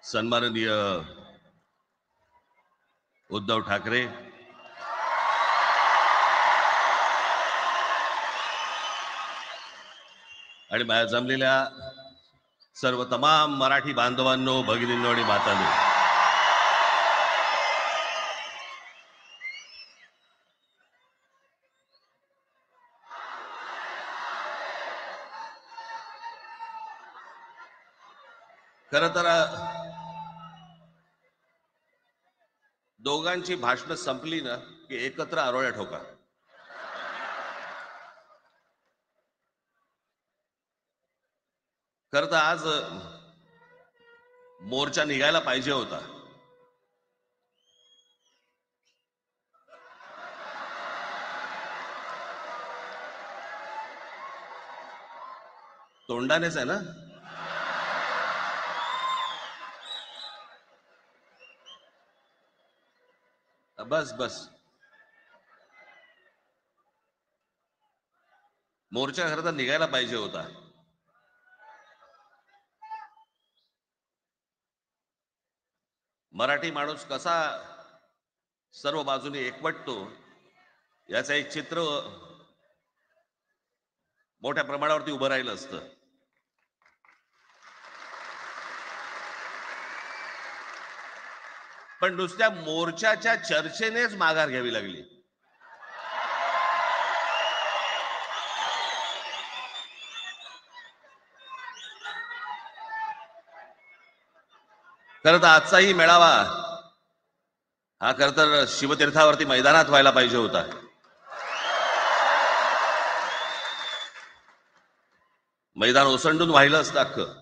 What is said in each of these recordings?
सन्माननीय उद्धव ठाकरे, आणि माझ्या जमलेल्या सर्व तमाम मराठी बांधवांनो, भगिनींनो आणि मातांनो, खरं तर दोघांची भाषणं संपली ना की एकत्र आरोळ्या ठोका. खरं तर आज मोर्चा निघायला पाहिजे होता. तोंडानेच आहे ना. बस बस, मोर्चा खरं तर निघायला पाहिजे होता. मराठी माणूस कसा सर्व बाजूने एकवटतो याचं एक चित्र मोठ्या प्रमाणावरती उभं राहिलं असतं. पण नुसत्या मोर्चाच्या चर्चेनेच माघार घ्यावी लागली. खरं तर आजचाही मेळावा हा खरं तर शिवतीर्थावरती मैदानात व्हायला पाहिजे होता. मैदान ओसंडून वाहिलं असतं अख्खं.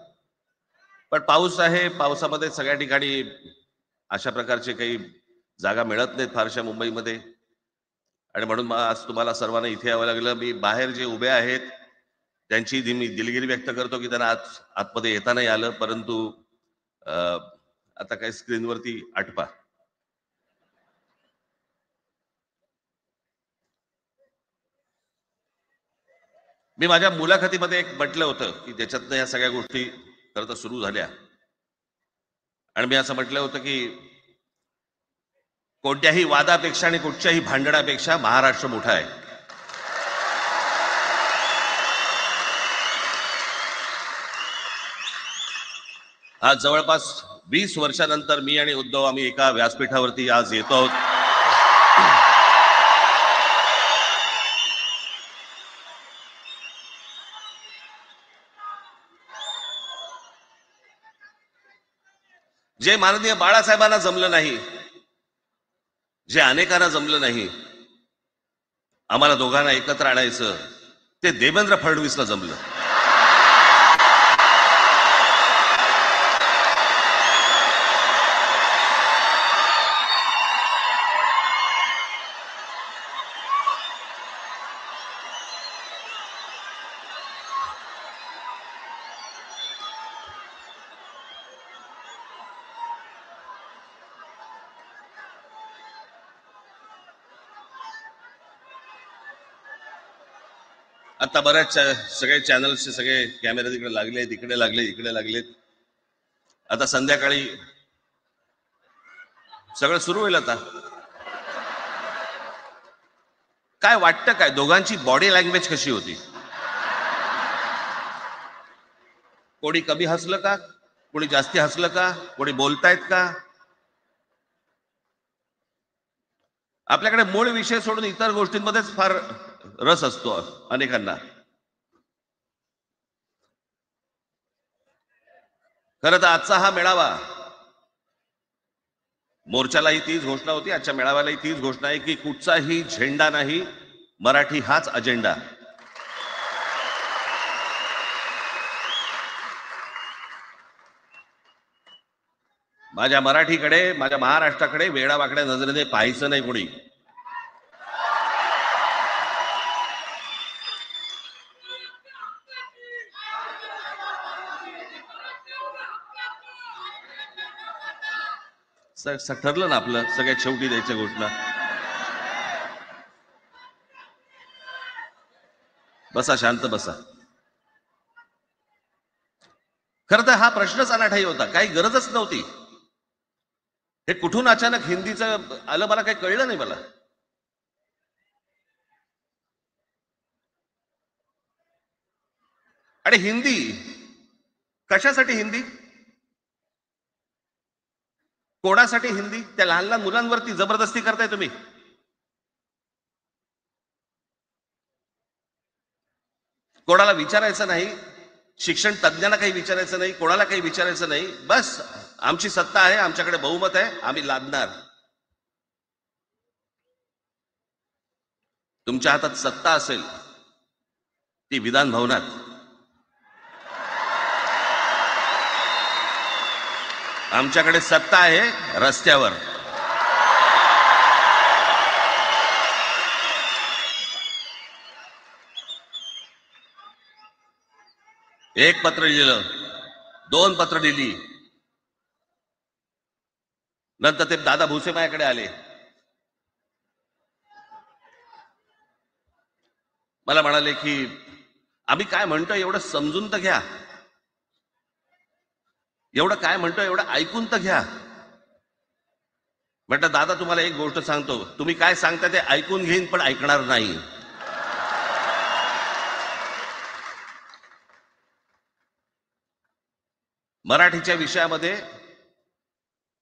पण पाऊस आहे, पावसामध्ये सगळ्या ठिकाणी अशा प्रकारचे काही जागा मिळत नाहीत फारशा मुंबईमध्ये, आणि म्हणून आज तुम्हाला सर्वांना इथे यावं लागलं. मी बाहेर जे उभे आहेत त्यांची मी दिलगिरी व्यक्त करतो की त्यांना आतमध्ये येता नाही आलं, परंतु आता काही स्क्रीनवरती आठवा. मी माझ्या मुलाखतीमध्ये एक म्हटलं होतं की ज्याच्यातनं या सगळ्या गोष्टी खरं तर सुरू झाल्या, आणि मी असं म्हटलं होतं की कोणत्याही वादापेक्षा आणि कुठच्याही भांडणापेक्षा महाराष्ट्र मोठा आहे. आज जवळपास 20 वर्षानंतर मी आणि उद्धव आम्ही एका व्यासपीठावरती आज येतो आहोत. जे माननीय बाळासाहेबांना जमलं नाही, जे अनेकांना जमलं नाही, आम्हाला दोघांना एकत्र आणायचं, ते देवेंद्र फडणवीसला जमलं. आता बऱ्याच सगळे चॅनल्सचे सगळे कॅमेरे तिकडे लागले, तिकडे लागले, इकडे लागलेत. आता संध्याकाळी सगळं सुरू होईल. आता काय वाटतं, काय दोघांची बॉडी लँग्वेज कशी होती? कोणी कमी हसलं का? कोणी जास्ती हसलं का? कोणी बोलतायत का? आपल्याकडे मूळ विषय सोडून इतर गोष्टींमध्येच फार रस असतो अनेकांना. खरं तर आजचा हा मेळावा, मोर्चालाही तीच घोषणा होती, आजच्या मेळाव्यालाही तीच घोषणा आहे की कुठचाही झेंडा नाही, मराठी हाच अजेंडा. माझ्या मराठीकडे, माझ्या महाराष्ट्राकडे वेडावाकड्या नजरेने पाहायचं नाही कोणी. ठरलं ना आपलं सगळ्यात शेवटी द्यायच्या घोषणा. बसा, शांत बसा. खरं तर हा प्रश्नच अनाठाई होता, काही गरजच नव्हती. हे कुठून अचानक हिंदीचं आलं मला काही कळलं नाही मला. आणि हिंदी कशासाठी हिंदी, कोणासाठी हिंदी? त्या लहान लहान मुलांवरती जबरदस्ती करताय तुम्ही. कोणाला विचारायचं नाही, शिक्षण तज्ञांना काही विचारायचं नाही, कोणाला काही विचारायचं नाही. बस आमची सत्ता आहे, आमच्याकडे बहुमत आहे, आम्ही लादणार. तुमच्या हातात सत्ता असेल ती विधान भवनात, आमच्याकडे सत्ता आहे रस्त्यावर. एक पत्र लिहिलं, 2 पत्र लिहिली, नंतर ते दादा भुसे माझ्याकडे आले. मला म्हणाले की आम्ही काय म्हणतो एवढं समजून तर घ्या, एवढं काय म्हणतो एवढं ऐकून तर घ्या. म्हटलं दादा तुम्हाला एक गोष्ट सांगतो, तुम्ही काय सांगता ते ऐकून घेईन पण ऐकणार नाही. मराठीच्या विषयामध्ये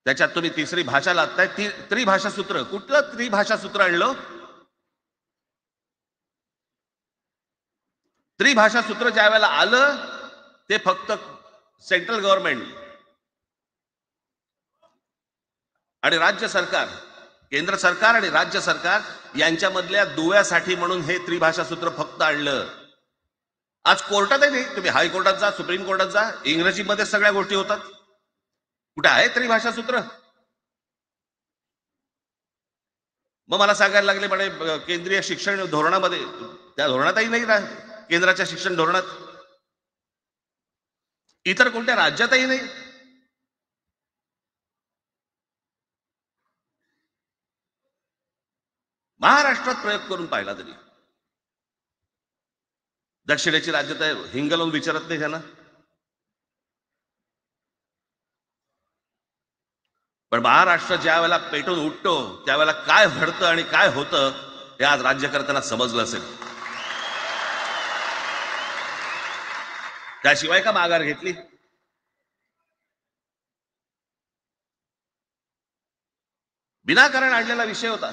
त्याच्यात तुम्ही तिसरी भाषा लादताय. त्रिभाषा सूत्र, कुठलं त्रिभाषा सूत्र आणलं? त्रिभाषा सूत्र ज्या वेळेला आलं ते फक्त सेंट्रल गव्हर्नमेंट आणि राज्य सरकार, केंद्र सरकार आणि राज्य सरकार यांच्यामधल्या दुव्यासाठी म्हणून हे त्रिभाषा सूत्र फक्त आणलं. आज कोर्टातही नाही, तुम्ही हायकोर्टात जा, सुप्रीम कोर्टात जा, इंग्रजीमध्ये सगळ्या गोष्टी होतात. कुठे आहे त्रिभाषा सूत्र? मग मला सांगायला लागले म्हणे केंद्रीय शिक्षण धोरणामध्ये, त्या धोरणातही नाही राह, केंद्राच्या शिक्षण धोरणात, इतर कोणत्या राज्यातही नाही. महाराष्ट्रात प्रयोग करून पाहिला तरी दक्षिणेची राज्य तर हिंग लावून विचारत नाही त्यांना. पण महाराष्ट्र ज्या वेळेला पेटून उठतो त्यावेळेला काय घडतं आणि काय होतं हे आज राज्यकर्त्यांना समजलं असेल. त्याशिवाय का माघार घेतली? विनाकारण आणलेला विषय होता.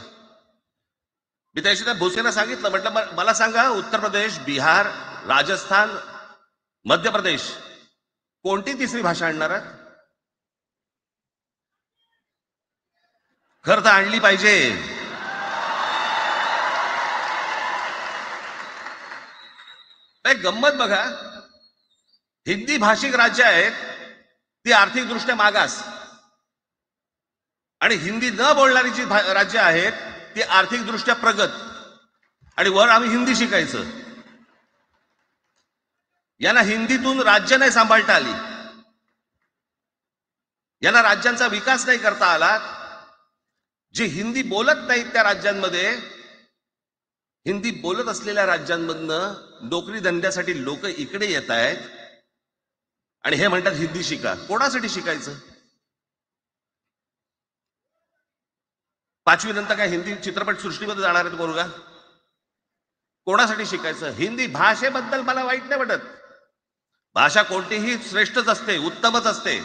मी त्याशी त्या भुसेला सांगितलं, म्हटलं मला सांगा उत्तर प्रदेश, बिहार, राजस्थान, मध्य प्रदेश कोणती तिसरी भाषा आणणार आहे? खरं तर आणली पाहिजे. एक गंमत बघा, हिंदी भाषिक राज्य आहेत ती आर्थिकदृष्ट्या मागास, आणि हिंदी न बोलणारी जी राज्य आहेत ती आर्थिकदृष्ट्या प्रगत, आणि वर आम्ही हिंदी शिकायचं. यांना हिंदीतून राज्य नाही सांभाळता आली, यांना राज्यांचा विकास नाही करता आला. जे हिंदी बोलत नाहीत त्या राज्यांमध्ये, हिंदी बोलत असलेल्या राज्यांमधनं नोकरी धंद्यासाठी लोक इकडे येत आहेत आणि हे म्हणतात हिंदी शिका. कोणासाठी शिकायचं? 5वी नंतर काय हिंदी चित्रपट सृष्टीमध्ये जाणार आहेत पोरगा? कोणासाठी शिकायचं? हिंदी भाषेबद्दल मला वाईट नाही वाटत, भाषा कोणतीही श्रेष्ठच असते, उत्तमच असते.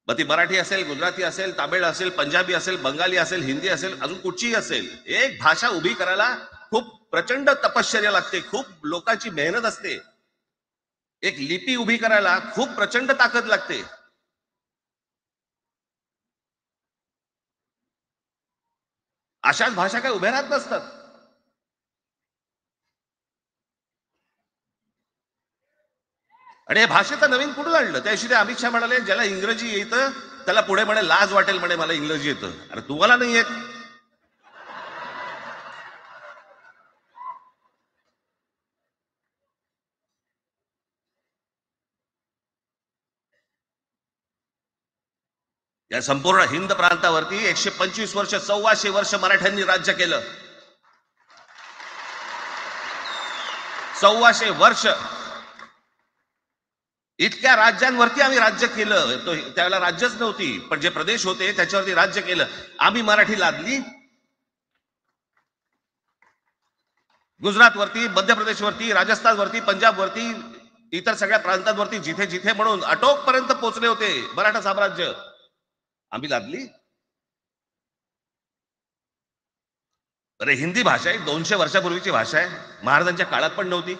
मग ती मराठी असेल, गुजराती असेल, तामिळ असेल, पंजाबी असेल, बंगाली असेल, हिंदी असेल, अजून कुठचीही असेल. एक भाषा उभी करायला खूप प्रचंड तपश्चर्या लागते, खूप लोकांची मेहनत असते. एक लिपी उभी करायला खूप प्रचंड ताकद लागते. अशाच भाषा काय उभ्या राहत नसतात. आणि या भाषेचं नवीन कुठून आणलं? त्याशी ते अमित शहा म्हणाले ज्याला इंग्रजी येतं त्याला पुढे म्हणे लाज वाटेल, म्हणे मला इंग्रजी येतं. अरे तुम्हाला नाही येत? या संपूर्ण हिंद प्रांतावरती 125 वर्ष, 1400 वर्ष मराठ्यांनी राज्य केलं. 1400 वर्ष. इतक्या राज्यांवरती आम्ही राज्य केलं. त्यावेळेला राज्यच नव्हती, पण जे प्रदेश होते त्याच्यावरती राज्य केलं. आम्ही मराठी लादली गुजरातवरती, मध्य प्रदेशवरती, राजस्थानवरती, पंजाबवरती, इतर सगळ्या प्रांतांवरती जिथे जिथे म्हणून अटोकपर्यंत पोहोचले होते मराठा साम्राज्य, आम्ही लादली. अरे हिंदी भाषा आहे, 200 वर्षापूर्वीची भाषा आहे, महाराजांच्या काळात पण नव्हती.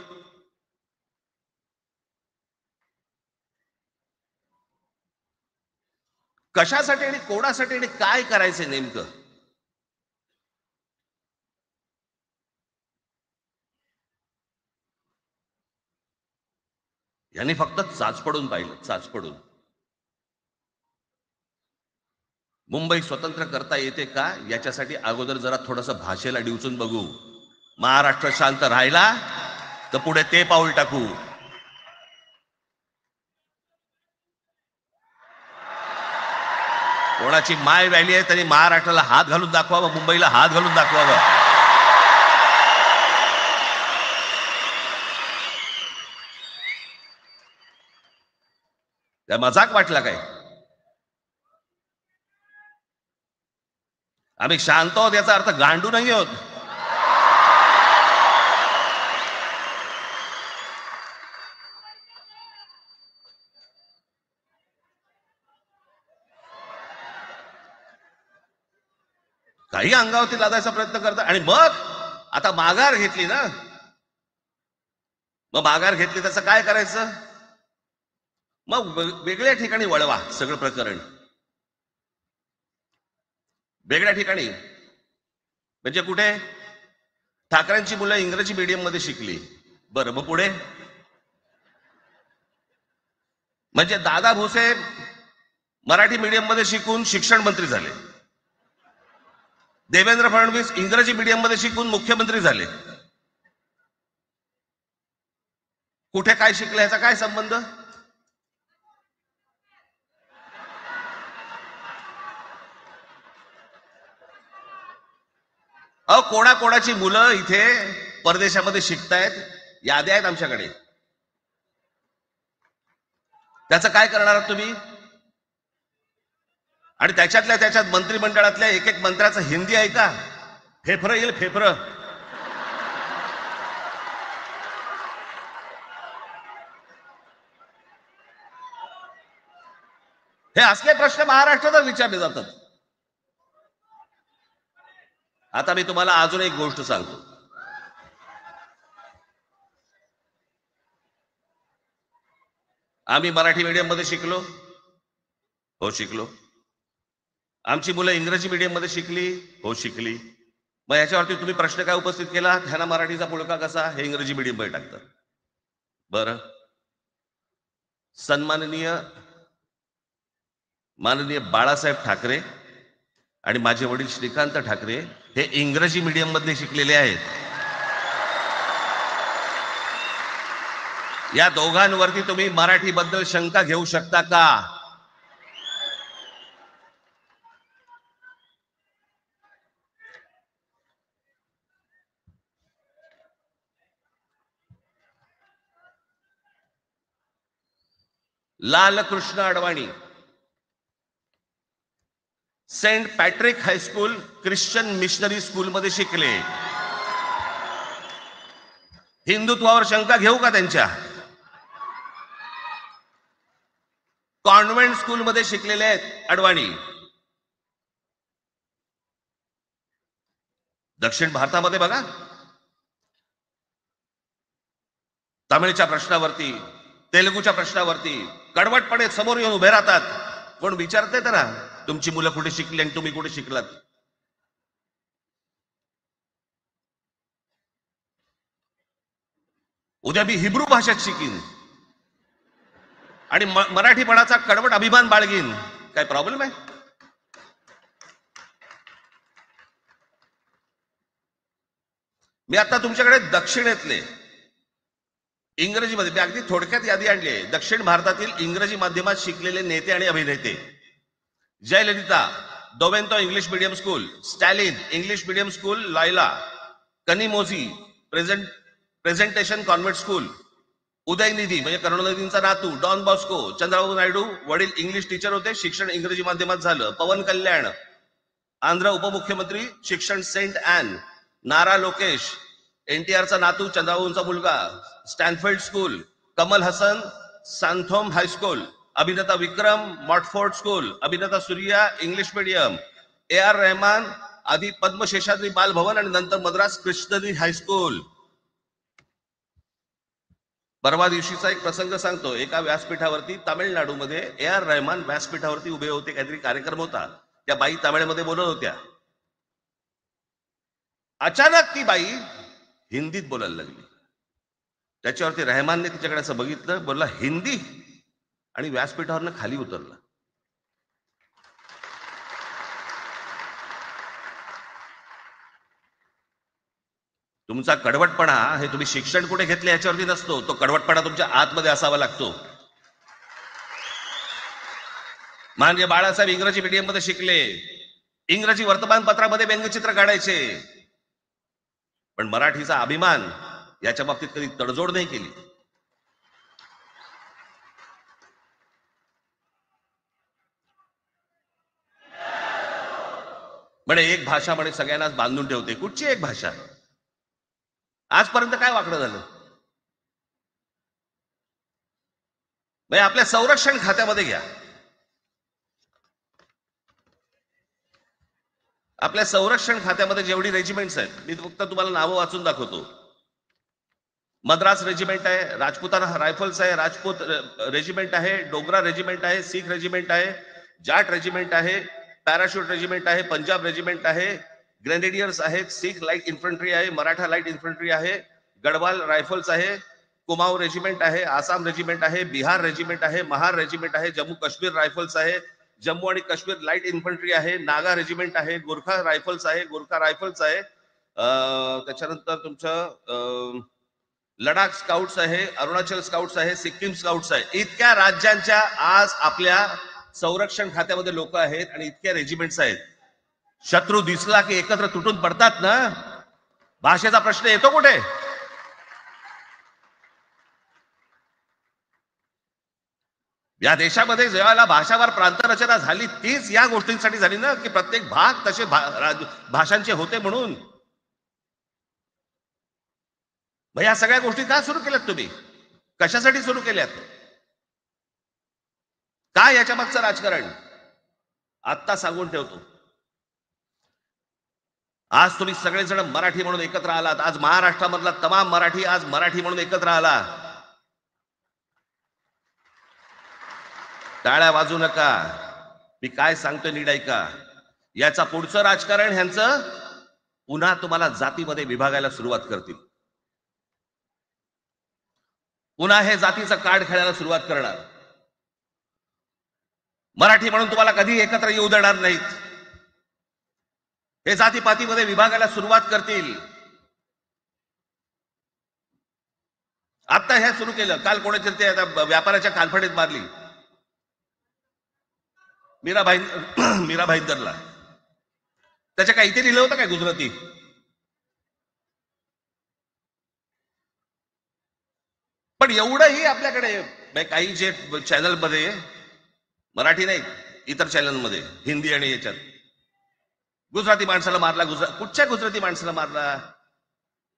कशासाठी आणि कोणासाठी आणि काय करायचंय नेमकं? यांनी फक्त चाचपडून पाहिलं, चाचपडून. मुंबई स्वतंत्र करता येते का याच्यासाठी अगोदर जरा थोडस भाषेला डिवचून बघू. महाराष्ट्र शांत राहिला तर पुढे ते पाऊल टाकू. कोणाची माय व्हॅली आहे त्यांनी महाराष्ट्राला हात घालून दाखवावं, मुंबईला हात घालून दाखवावं. त्या मजाक वाटला काय? आम्ही शांत आहोत याचा अर्थ गांडू नाही आहोत. काही अंगावरती लादायचा प्रयत्न करतात आणि मग आता माघार घेतली ना, मग माघार घेतली त्याचं काय करायचं? मग वेगळ्या ठिकाणी वळवा सगळं प्रकरण, वेगळ्या ठिकाणी. म्हणजे कुठे? ठाकरेंची मुलं इंग्रजी मीडियम मध्ये शिकली, बरं, मग पुढे? म्हणजे दादा भुसे मराठी मीडियम मध्ये शिकून शिक्षण मंत्री झाले, देवेंद्र फडणवीस इंग्रजी मीडियम मध्ये शिकून मुख्यमंत्री झाले. कुठे काय शिकले याचा काय संबंध? कोणाकोणाची मुलं इथे परदेशामध्ये शिकतायत, याद्या आहेत आमच्याकडे. त्याचं काय करणार तुम्ही? आणि त्याच्यातल्या त्याच्यात मंत्रिमंडळातल्या एक एक मंत्र्याचं हिंदी आहे का? फेफरं येईल, फेफरं. हे असले प्रश्न महाराष्ट्रात विचारले जातात. आता मी तुम्हाला अजून एक गोष्ट सांगतो. आम्ही मराठी मीडियम मध्ये शिकलो, हो शिकलो. आमची मुलं इंग्रजी मीडियम मध्ये शिकली, हो शिकली. मग याच्यावरती तुम्ही प्रश्न काय उपस्थित केला? ह्यांना मराठीचा पुळका कसा? हे इंग्रजी मीडियम मध्ये टाकतात. बरं, सन्माननीय माननीय बाळासाहेब ठाकरे आणि माझे वडील श्रीकांत ठाकरे हे इंग्रजी मीडियम मध्ये शिकलेले आहेत. या दोघांवरती तुम्ही मराठी बद्दल शंका घेऊ शकता का? Lalkrishna Advani saint Patrick high school Christian missionary school मध्ये शिकले. हिंदुत्वावर शंका घेऊ का त्यांच्या? कॉन्व्हेंट स्कूल मध्ये शिकलेले आहेत अडवाणी. दक्षिण भारतामध्ये बघा, तमिळच्या प्रश्नावरती, तेलुगूच्या प्रश्नावरती कडवटपणे समोर येऊन उभे राहतात. कोण विचारते तर तुमची मुलं कुठे शिकली आणि तुम्ही कुठे शिकलात? उद्या मी हिब्रू भाषेत शिकीन आणि मराठीपणाचा कडवट अभिमान बाळगीन, काय प्रॉब्लेम आहे? मी आता तुमच्याकडे दक्षिणेतले इंग्रजीमध्ये, मी अगदी थोडक्यात यादी आणली आहे. दक्षिण भारतातील इंग्रजी माध्यमात शिकलेले नेते आणि अभिनेते: Jayalalithaa Doveton English medium school, Stalin English medium school Loyola, Kanimozhi Presentation Convent school, Udhayanidhi म्हणजे करुणानिधींचा नातू डॉन बॉस्को, चंद्रबाबू नायडू वडील इंग्लिश टीचर होते, शिक्षण इंग्रजी माध्यमात झालं. पवन कल्याण आंध्र उपमुख्यमंत्री, शिक्षण सेंट ॲन. नारा लोकेश एनटीआरचा नातू, चंद्रबाबूंचा मुलगा, Stanford school. Kamal Hasan Santhome high school. अभिनेता विक्रम मॉटफोर्ड स्कूल. अभिनेता Suriya English medium. AR Rahman आधी पद्मशेषाद्री बालभवन आणि नंतर मद्रास कृष्णजी हायस्कूल. परवा दिवशीचा एक प्रसंग सांगतो. एका व्यासपीठावरती तामिळनाडूमध्ये AR रहमान व्यासपीठावरती उभे होते, काहीतरी कार्यक्रम होता, त्या बाई तामिळमध्ये बोलत होत्या. अचानक ती बाई हिंदीत बोलायला लागली. त्याच्यावरती रहमानने तिच्याकडे असं बघितलं, बोलला हिंदी, आणि व्यासपीठावरनं खाली उतरला. तुमचा कडवटपणा हे तुम्ही शिक्षण कुठे घेतले याच्यावरती नसतो, तो कडवटपणा तुमच्या आतमध्ये असावा लागतो. म्हणजे बाळासाहेब इंग्रजी मीडियम मध्ये शिकले, इंग्रजी वर्तमानपत्रामध्ये व्यंगचित्र काढायचे, पण मराठीचा अभिमान याच्या बाबतीत कधी तडजोड नाही केली. म्हणे एक भाषा म्हणे सगळ्यांनाच बांधून ठेवते. कुठची एक भाषा? आजपर्यंत काय वाकडं झालं? म्हणजे आपल्या संरक्षण खात्यामध्ये घ्या, आपल्या संरक्षण खात्यामध्ये जेवढी रेजिमेंट्स आहेत, मी फक्त तुम्हाला नावं वाचून दाखवतो. मद्रास रेजिमेंट आहे, राजपुताना रायफल्स आहे, राजपूत रेजिमेंट आहे, डोगरा रेजिमेंट आहे, सिख रेजिमेंट आहे, जाट रेजिमेंट आहे, पॅराशूट रेजिमेंट आहे, पंजाब रेजिमेंट आहे, ग्रेनेडियर्स आहेत, सिख लाईट इन्फंट्री आहे, मराठा लाईट इन्फंट्री आहे, गडवाल रायफल्स आहे, कुमाऊ रेजिमेंट आहे, आसाम रेजिमेंट आहे, बिहार रेजिमेंट आहे, महार रेजिमेंट आहे, जम्मू काश्मीर रायफल्स आहे, जम्मू आणि काश्मीर लाईट इन्फंट्री आहे, नागा रेजिमेंट आहे, गोरखा रायफल्स आहे, गोरखा रायफल्स आहे, त्याच्यानंतर तुमचं लडाख स्काउट्स आहे, अरुणाचल स्काउट्स आहे, सिक्कीम स्काउट्स आहे. इतक्या राज्यांच्या आज आपल्या संरक्षण खात्यामध्ये लोक आहेत आणि इतक्या रेजिमेंट्स आहेत. शत्रू दिसला की एकत्र तुटून पडतात ना. भाषेचा प्रश्न येतो कुठे? या देशामध्ये जेव्हा भाषावार प्रांतरचना झाली, तीच या गोष्टींसाठी झाली ना, की प्रत्येक भाग तसे भाषांचे होते म्हणून. मग या सगळ्या गोष्टी का सुरू केल्यात तुम्ही? कशासाठी सुरू केल्यात? काय याच्या मागचं राजकारण? आत्ता सांगून ठेवतो. आज तुम्ही सगळेजण मराठी म्हणून एकत्र आलात. आज महाराष्ट्रामधला तमाम मराठी आज मराठी म्हणून एकत्र आला. टाळ्या वाजू नका. मी काय सांगतोय नीट ऐका. याचा पुढचं राजकारण ह्यांचं पुन्हा तुम्हाला जातीमध्ये विभागायला सुरुवात करतील. पुन्हा हे जातीचं कार्ड खेळायला सुरुवात करणार. मराठी म्हणून तुम्हाला कधी एकत्र येऊ देणार नाहीत. हे जातीपातीमध्ये विभागायला सुरुवात करतील. आता हे सुरू केलं. काल कोणाच्या ते व्यापाऱ्याच्या कानफडीत मारली मीरा भाईंदरला. त्याच्या काही इथे लिहिलं होतं काय गुजराती? पण एवढंही आपल्याकडे काही जे चॅनल मध्ये, मराठी नाही इतर चॅनल मध्ये, हिंदी आणि याच्यात गुजराती माणसाला मारला. कुठच्या गुजराती माणसाला मारला?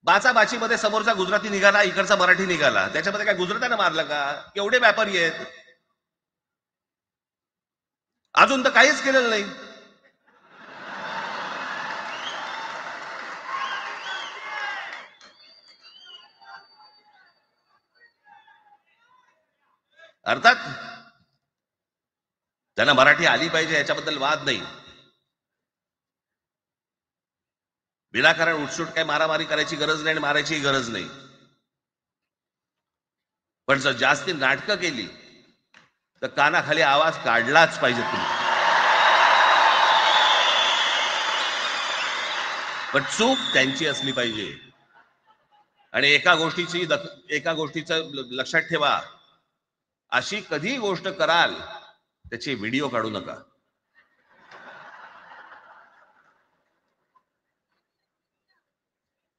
बाचाबाचीमध्ये समोरचा गुजराती निघाला, इकडचा मराठी निघाला. त्याच्यामध्ये काय गुजरात्यानं मारलं का? केवढे व्यापारी आहेत. अजून तर काहीच केलेलं नाही. अर्थात त्यांना मराठी आली पाहिजे याच्याबद्दल वाद नाही. विनाकारण उठसूट काही मारामारी करायची गरज नाही आणि मारायची गरज नाही. पण जर जास्ती नाटकं केली तर कानाखाली आवाज काढलाच पाहिजे तुम्ही. पण चूक त्यांची असली पाहिजे. आणि एका गोष्टीचं लक्षात ठेवा, अशी कधी गोष्ट कराल त्याची व्हिडिओ काढू नका.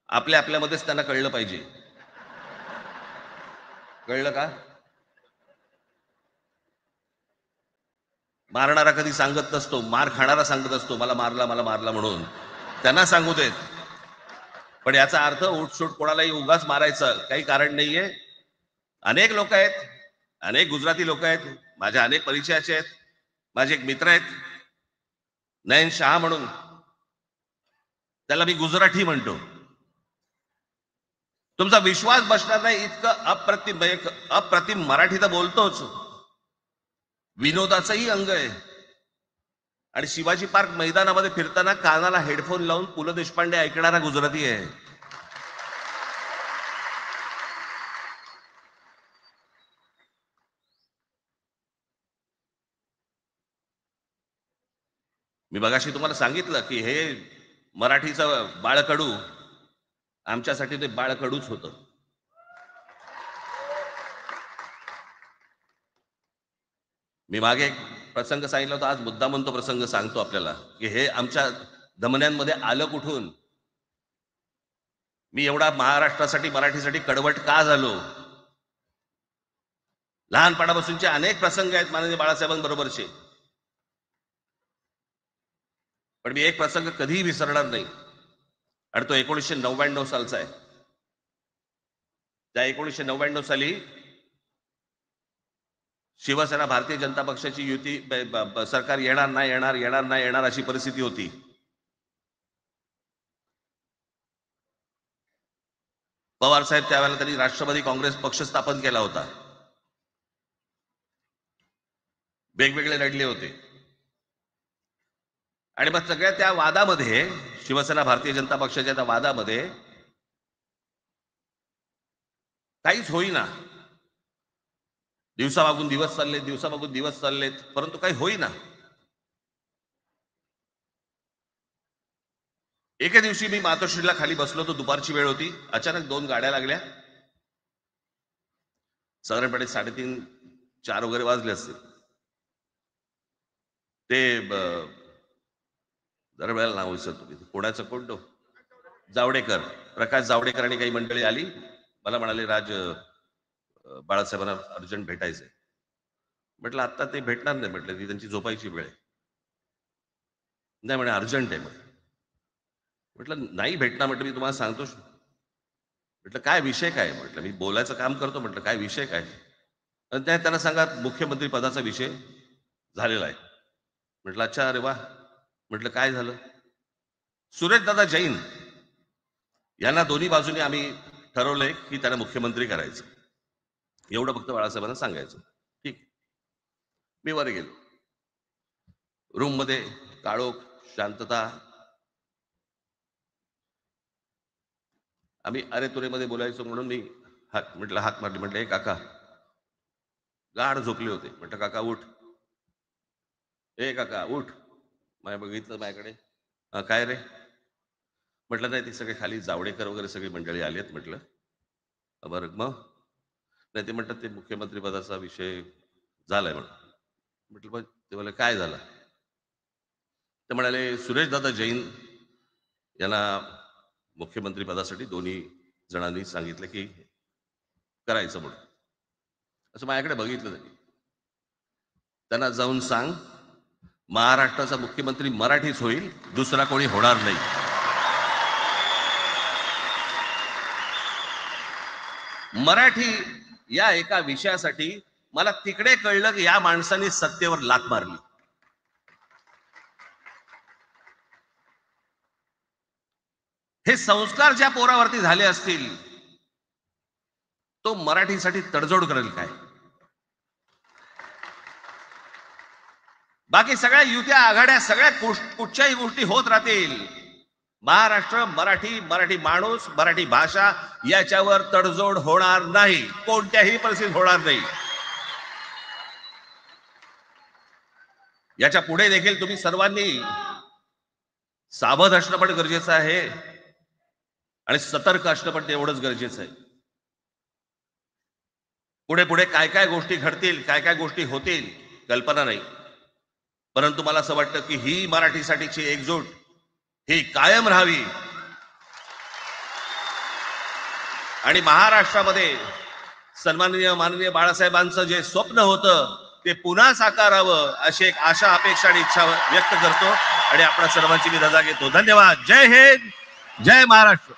आपल्यामध्येच त्यांना कळलं पाहिजे. कळलं का? मारणारा कधी सांगत नसतो, मार खाणारा सांगत असतो मला मारला म्हणून. त्यांना सांगू देत. पण याचा अर्थ उठसूट कोणालाही उगाच मारायचं काही कारण नाहीये. अनेक लोक आहेत, अनेक गुजराती लोक आहेत, माझ्या अनेक परिचयाचे आहेत. माझे एक मित्र आहेत नयन शहा म्हणून, त्याला मी गुजराठी म्हणतो. तुमचा विश्वास बसणार नाही इतकं अप्रतिम मराठी तर बोलतोच, विनोदाचंही अंग आहे. आणि शिवाजी पार्क मैदानामध्ये फिरताना कानाला हेडफोन लावून पु ल देशपांडे ऐकणारा गुजराती आहे. मी मगाशी तुम्हाला सांगितलं की हे मराठीचं बाळकडू, आमच्यासाठी ते बाळकडूच होतं. मी मागे एक प्रसंग सांगितला होता, आज मुद्दा म्हणतो प्रसंग सांगतो आपल्याला की हे आमच्या धमन्यांमध्ये आलं कुठून. मी एवढा महाराष्ट्रासाठी मराठीसाठी कडवट का झालो. लहानपणापासूनचे अनेक प्रसंग आहेत माननीय बाळासाहेबांबरोबरचे, पण मी एक प्रसंग कधीही विसरणार नाही. आणि तो 1999 सालचा आहे. त्या 1999 साली शिवसेना भारतीय जनता पक्षाची युती सरकार येणार अशी परिस्थिती होती. पवार साहेब त्यावेळेला त्यांनी राष्ट्रवादी काँग्रेस पक्ष स्थापन केला होता. वेगवेगळे लढले होते. आणि मग सगळ्या त्या वादामध्ये, शिवसेना भारतीय जनता पक्षाच्या त्या वादामध्ये काहीच होईना. दिवसामागून दिवस चाललेत, परंतु काही होईना. एके दिवशी मी मातोश्रीला खाली बसलो होतो, दुपारची वेळ होती. अचानक 2 गाड्या लागल्या. साधारणपणे 3:30-4 वगैरे वाजले असते. ते जरा वेळेला नाव विसरतो मी, कोणाचं कोणतो जावडेकर, प्रकाश जावडेकर आणि काही मंडळी आली. मला म्हणाले, राज बाळासाहेबांना अर्जंट भेटायचंय. म्हटलं आता ते भेटणार नाही, म्हटलं ती त्यांची झोपायची वेळ आहे. नाही म्हणे अर्जंट आहे. म्हटलं नाही भेटणार, म्हटलं मी तुम्हाला सांगतो. म्हटलं काय विषय काय. म्हटलं मी बोलायचं काम करतो, म्हटलं काय विषय काय. त्यांना सांगा मुख्यमंत्री पदाचा विषय झालेला आहे. म्हटलं अच्छा, अरे वा. म्हटलं काय झालं. सुरेशदादा जैन यांना दोन्ही बाजूने आम्ही ठरवलंय की त्यांना मुख्यमंत्री करायचं, एवढं फक्त बाळासाहेबांना सांगायचं. ठीक. मी वर गेलो. रूम मध्ये काळोख, शांतता. आम्ही अरे तुरेमध्ये बोलायचो म्हणून मी हाक मारली. म्हटलं हे काका गाढ झोपले होते. म्हटलं काका उठ, हे काका उठ. बघितलं माझ्याकडे. काय रे. म्हटलं नाही, ती सगळे खाली जावडेकर वगैरे सगळी मंडळी आली आहेत. म्हटलं बरं मग. नाही ते म्हणतात ते मुख्यमंत्री पदाचा विषय झालाय म्हणून. म्हटलं बघ ते मला काय झालं. ते म्हणाले सुरेशदादा जैन यांना मुख्यमंत्री पदासाठी दोन्ही जणांनी सांगितलं की करायचं म्हणून. असं माझ्याकडे बघितलं त्यांना जाऊन सांग महाराष्ट्राचा मुख्यमंत्री मराठीच होईल, दुसरा कोणी होणार नाही. मराठी या एका विषयासाठी मला तिकडे कळलं की या माणसाने सत्तेवर लाथ मारली. हे संस्कार ज्या पोरावरती झाले असतील तो मराठीसाठी तडजोड करेल काय. बाकी सगळ्या युत्या आघाड्या सगळ्या कुठच्याही गोष्टी होत राहतील, महाराष्ट्र मराठी माणूस मराठी भाषा याच्यावर तडजोड होणार नाही, कोणत्याही परिस्थितीत होणार नाही. याच्या पुढे देखील तुम्ही सर्वांनी सावध असणं पण गरजेचं आहे आणि सतर्क असणं पण तेवढंच गरजेचं आहे. पुढे पुढे काय काय गोष्टी घडतील, काय काय गोष्टी होतील कल्पना नाही. परंतु मला असं वाटतं की ही मराठीसाठीची एकजूट ही कायम राहावी आणि महाराष्ट्रामध्ये सन्माननीय माननीय बाळासाहेबांचं जे स्वप्न होतं ते पुन्हा साकारावं अशी एक आशा अपेक्षा आणि इच्छा व्यक्त करतो आणि आपल्या सर्वांची मी रजा घेतो. धन्यवाद. जय हिंद, जय महाराष्ट्र.